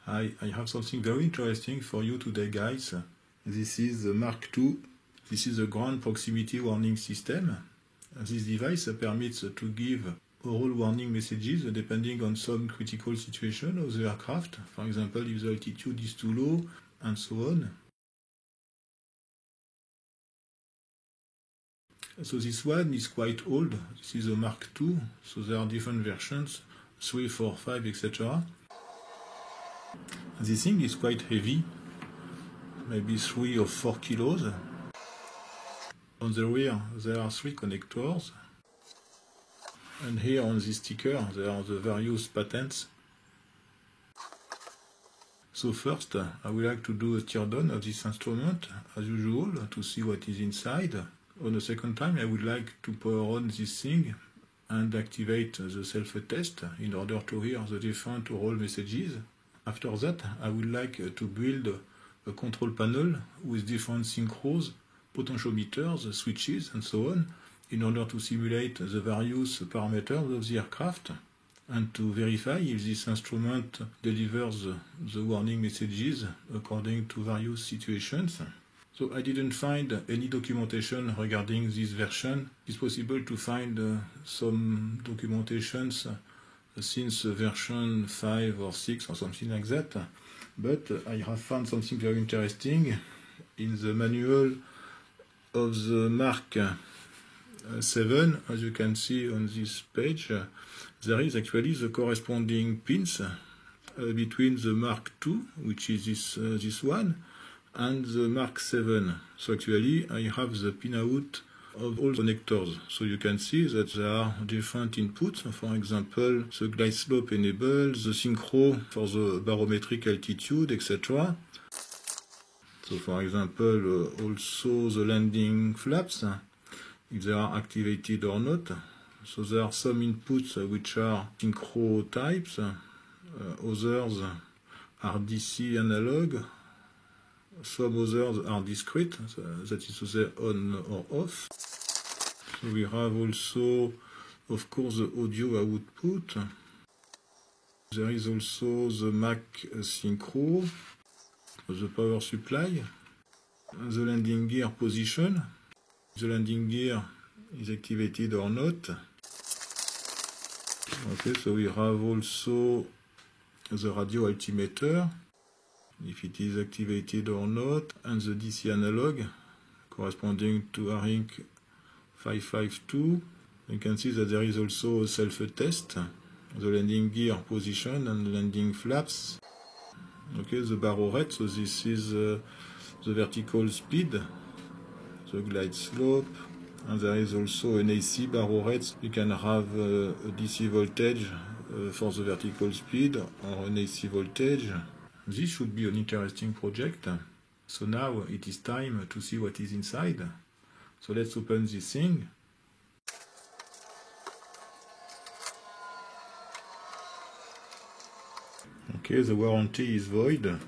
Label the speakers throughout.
Speaker 1: I have something very interesting for you today, guys. This is the Mark II. This is a ground proximity warning system. This device permits to give oral warning messages depending on some critical situation of the aircraft. For example, if the altitude is too low, and so on. So this one is quite old. This is a Mark II. So there are different versions, 3, 4, 5, etc. This thing is quite heavy, maybe 3 or 4 kilos. On the rear there are 3 connectors, and here on this sticker there are the various patents. So first I would like to do a teardown of this instrument as usual to see what is inside. On the second time I would like to power on this thing and activate the self-test in order to hear the different oral messages. After that, I would like to build a control panel with different synchros, potentiometers, switches, and so on, in order to simulate the various parameters of the aircraft and to verify if this instrument delivers the warning messages according to various situations. So I didn't find any documentation regarding this version. It's possible to find some documentations since version 5 or 6 or something like that, but I have found something very interesting in the manual of the Mark 7. As you can see on this page, there is actually the corresponding pins between the Mark II, which is this one, and the Mark 7. So actually I have the pinout of all connectors. So you can see that there are different inputs. For example, the glide slope enables, the synchro for the barometric altitude, etc. So for example, also the landing flaps, if they are activated or not. So there are some inputs which are synchro types, others are DC analog, some others are discrete, that is to say on or off. So we have also, of course, the audio output. There is also the Mac synchro, the power supply, the landing gear position. The landing gear is activated or not. Okay, so we have also the radio altimeter, if it is activated or not, and the DC analog corresponding to ARINC 552. You can see that there is also a self-test, the landing gear position and landing flaps. Okay, the barrow rate, so this is the vertical speed, the glide slope, and there is also an AC barrow rate. You can have a DC voltage for the vertical speed or an AC voltage. This should be an interesting project. So now it is time to see what is inside. So let's open this thing. Okay, the warranty is void.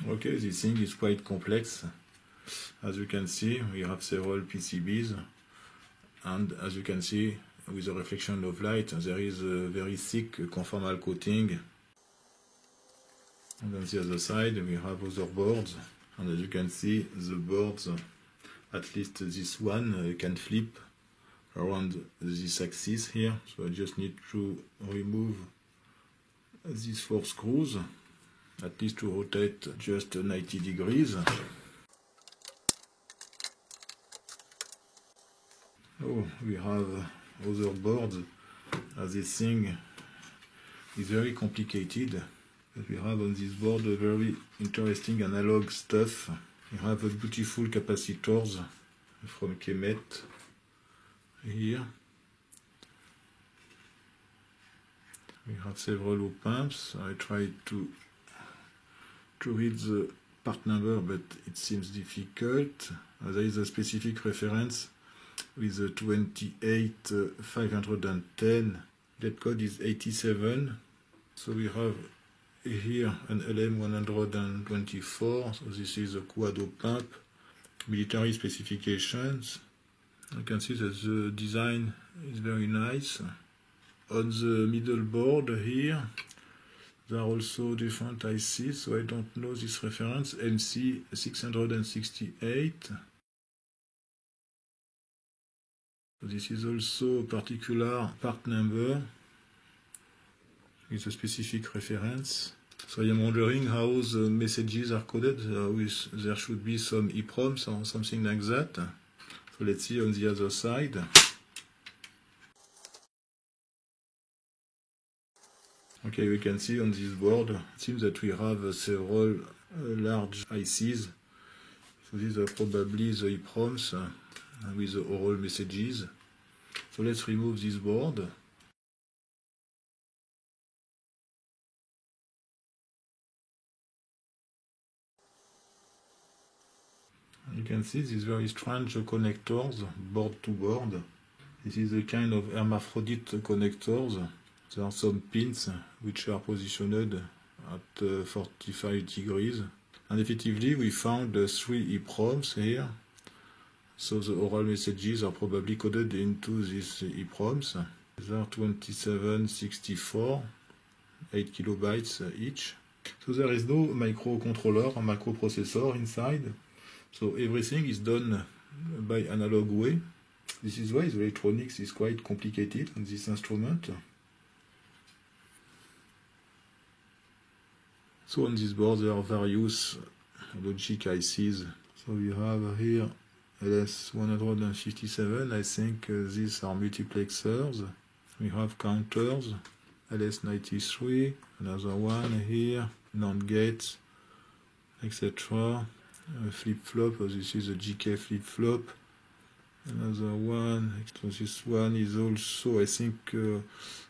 Speaker 1: Okay, this thing is quite complex. As you can see, we have several PCBs, and as you can see, with the reflection of light, there is a very thick conformal coating. And on the other side, we have other boards, and as you can see, the boards, at least this one, can flip around this axis here. So I just need to remove these 4 screws, at least to rotate just 90 degrees. Oh, we have other boards, as this thing is very complicated. But we have on this board a very interesting analog stuff. We have a beautiful capacitors from Kemet here. We have several op-amps. I tried to read the part number, but it seems difficult. There is a specific reference with the 28510. That code is 87. So we have here an LM124. So this is a quad op-amp. Military specifications. You can see that the design is very nice. On the middle board here, there are also different ICs, so I don't know this reference, MC668. So this is also a particular part number with a specific reference. So I am wondering how the messages are coded. There should be some EEPROMs or something like that. So let's see on the other side. Okay, we can see on this board, it seems that we have several large ICs. So these are probably the EEPROMs with the oral messages. So let's remove this board. You can see these very strange connectors, board to board. This is a kind of hermaphrodite connectors. There are some pins which are positioned at 45 degrees. And effectively we found 3 EEPROMs here. So the oral messages are probably coded into these EEPROMs. There are 2764, 8 kilobytes each. So there is no microcontroller or microprocessor inside. So everything is done by analog way. This is why the electronics is quite complicated on this instrument. So on this board there are various logic ICs. So we have here LS157, I think these are multiplexers. We have counters, LS93, another one here, NAND gates, etc. Flip-flop, this is a GK flip-flop. Another one, so this one is also, I think,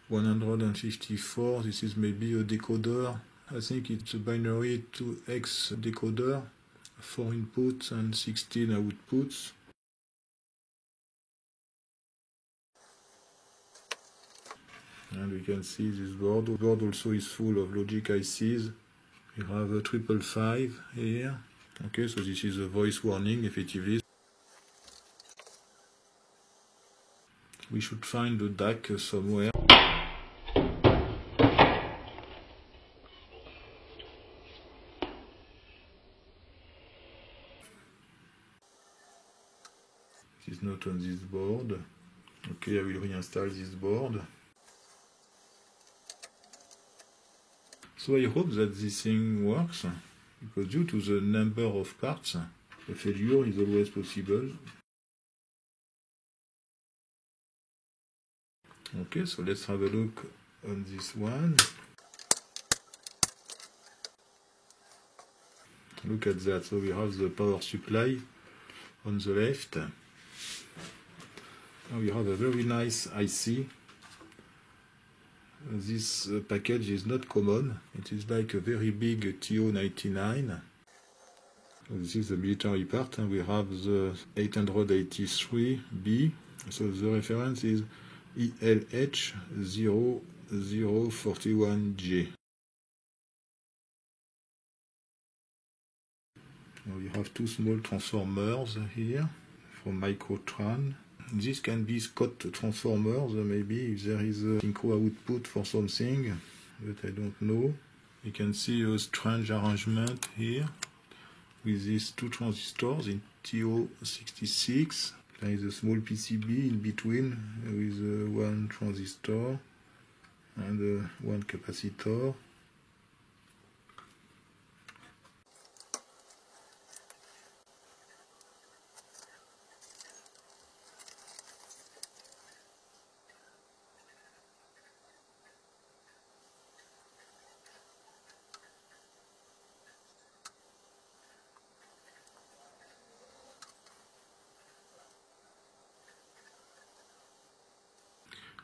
Speaker 1: 154. This is maybe a decoder. I think it's a binary to X decoder, 4 inputs and 16 outputs. And we can see this board. The board also is full of logic ICs. We have a 555 here. Okay, so this is a voice warning, effectively. We should find the DAC somewhere. It is not on this board. Okay, I will reinstall this board. So I hope that this thing works, because due to the number of parts, a failure is always possible. Okay, so let's have a look on this one. Look at that. So we have the power supply on the left. Now we have a very nice IC. This package is not common. It is like a very big TO99. This is the military part, and we have the 883B. So the reference is ELH0041J. We have 2 small transformers here from Microtran. This can be Scott transformers, maybe if there is a synchro output for something, but I don't know. You can see a strange arrangement here with these 2 transistors in TO66. There is a small PCB in between with 1 transistor and 1 capacitor.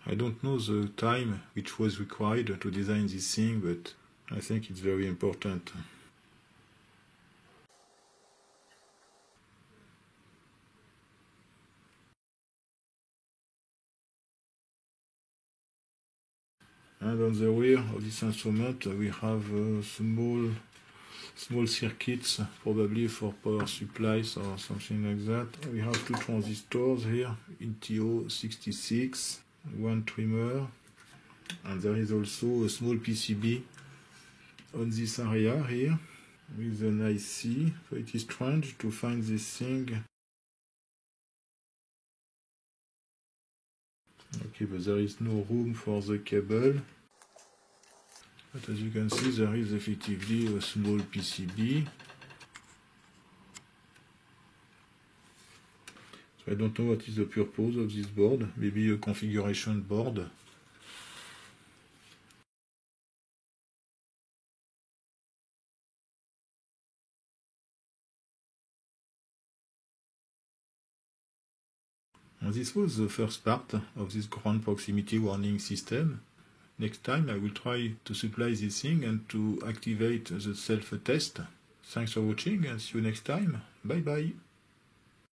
Speaker 1: I don't know the time which was required to design this thing, but I think it's very important. And on the rear of this instrument we have a small small circuits, probably for power supplies or something like that. We have 2 transistors here in TO66, 1 trimmer, and there is also a small PCB on this area here with an IC. So it is strange to find this thing. Okay, but there is no room for the cable. But as you can see, there is effectively a small PCB. So I don't know what is the purpose of this board. Maybe a configuration board. And this was the first part of this ground proximity warning system. Next time I will try to supply this thing and to activate the self-test. Thanks for watching and see you next time. Bye bye.